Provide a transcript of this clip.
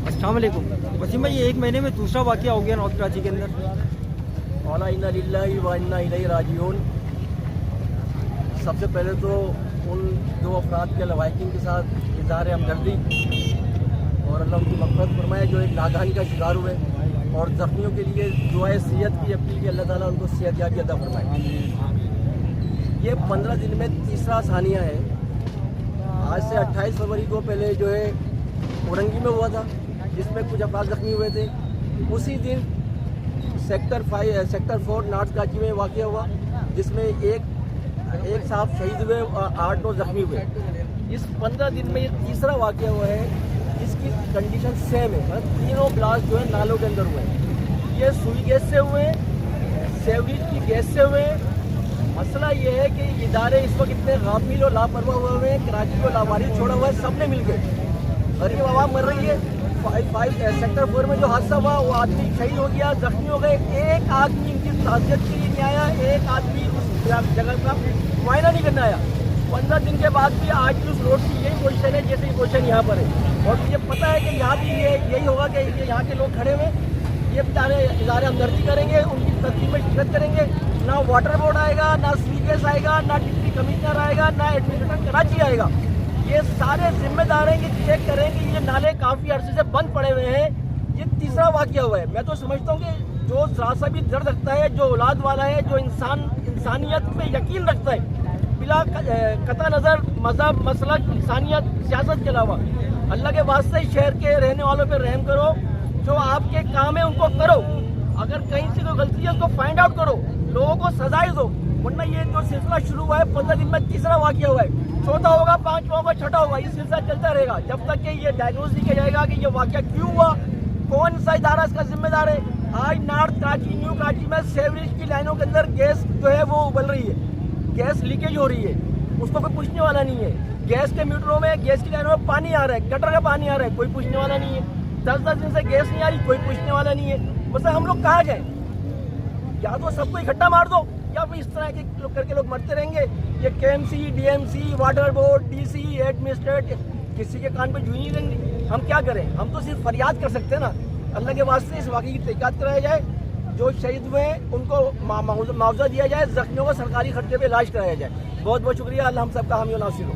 अस्सलाम वालेकुम। वसीम भाई, एक महीने में दूसरा वाक़या हो गया नॉर्थ कराची के अंदर। औला इन्ना लिल्लाहि व इन्ना इलैहि राजिऊन। सबसे पहले तो उन दो अफराद के लवाहिकीन के साथ इज़हार हमदर्दी और अल्लाह उनकी मग़फ़िरत फरमाए जो एक नागहानी का शिकार हुए, और ज़ख्मियों के लिए दुआए सेहत की अपील की अल्लाह ताला उनको सेहत याबी अता फरमाए। ये 15 दिन में तीसरा सानिया है। आज से 28 फरवरी को पहले जो है औरंगी में हुआ था, जिसमें कुछ अफराद ज़ख्मी हुए थे। उसी दिन सेक्टर 4 नॉर्थ कराची में वाक़या हुआ, जिसमें एक साहब शहीद हुए और 8-9 ज़ख्मी हुए। इस 15 दिन में ये तीसरा वाक़या हुआ है जिसकी कंडीशन सेम है। मतलब तीनों ब्लास्ट जो है नालों के अंदर हुए हैं। ये सुई गैस से हुए, सेवरेज की गैस से हुए। मसला ये है कि इदारे इस वक्त इतने गाफिल और लापरवाह हुए हुए हैं, कराची को लावारिस छोड़ा हुआ है, सब ने मिल के। गरीब आवाम मर रही है। सेक्टर 4 में जो हादसा हुआ वो आदमी शहीद हो गया, जख्मी हो गए। एक आदमी इनकी ताज़ियत के लिए नहीं आया, एक आदमी उस जगह का मुआयना नहीं करने आया। 15 दिन के बाद भी आज भी उस रोड की यही पोजीशन है जैसे ये पोजीशन यहाँ पर है। और मुझे पता है कि यहाँ भी यही होगा कि यहाँ के लोग खड़े हुए ये बेचारे इज़हार हमदर्दी करेंगे, उनकी तकलीफ में शिरकत करेंगे। ना वाटर बोर्ड आएगा, ना सीगेस आएगा, ना डिप्टी कमिश्नर आएगा, ना एडमिनिस्ट्रेटर कराची आएगा। ये सारे जिम्मेदार हैं कि चेक करें कि ये नाले काफ़ी अरसे से बंद पड़े हुए हैं। ये तीसरा वाक़या हुआ है। मैं तो समझता हूँ कि जो ज़रा सा भी दर्द रखता है, जो औलाद वाला है, जो इंसानियत पे यकीन रखता है, बिला कता नज़र मज़हब, मसलक, इंसानियत, सियासत के अलावा, अल्लाह के वास्ते शहर के रहने वालों पे रहम करो। जो आपके काम है उनको करो। अगर कहीं से कोई गलती है उसको फाइंड आउट करो, लोगों को सजाएं दो। वरना ये जो सिलसिला शुरू हुआ है 15 दिन में तीसरा वाक़या हुआ है, चौथा होगा, 5वां होगा, छठा होगा, ये सिलसिला चलता रहेगा जब तक कि ये डायग्नोज नहीं किया जाएगा कि ये वाक़या क्यों हुआ, कौन सा इदारा इसका जिम्मेदार है। आज नॉर्थ कराची, न्यू कराची में सेवरेज की लाइनों के अंदर गैस जो है वो उबल रही है, गैस लीकेज हो रही है, उसको कोई पूछने वाला नहीं है। गैस के मीटरों में, गैस की लाइनों में पानी आ रहा है, गटर का पानी आ रहा है, कोई पूछने वाला नहीं है। 10-10 दिन से गैस नहीं आ रही, कोई पूछने वाला नहीं है। मतलब हम लोग कहाँ जाए? या तो सबको इकट्ठा मार दो, या फिर इस तरह के करके लोग मरते रहेंगे। ये KMC, DMC, water board, DC, administrate किसी के कान पे जूं नहीं रहेंगे। हम क्या करें? हम तो सिर्फ फरियाद कर सकते हैं ना। अल्लाह के वास्ते इस वाक़े की तहक़ीक़ात कराया जाए, जो शहीद हुए हैं उनको मुआवजा दिया जाए, जख्मियों को सरकारी खर्चे पे इलाज कराया जाए। बहुत बहुत शुक्रिया। अल्लाह हम सबका हामी और नासिर हो।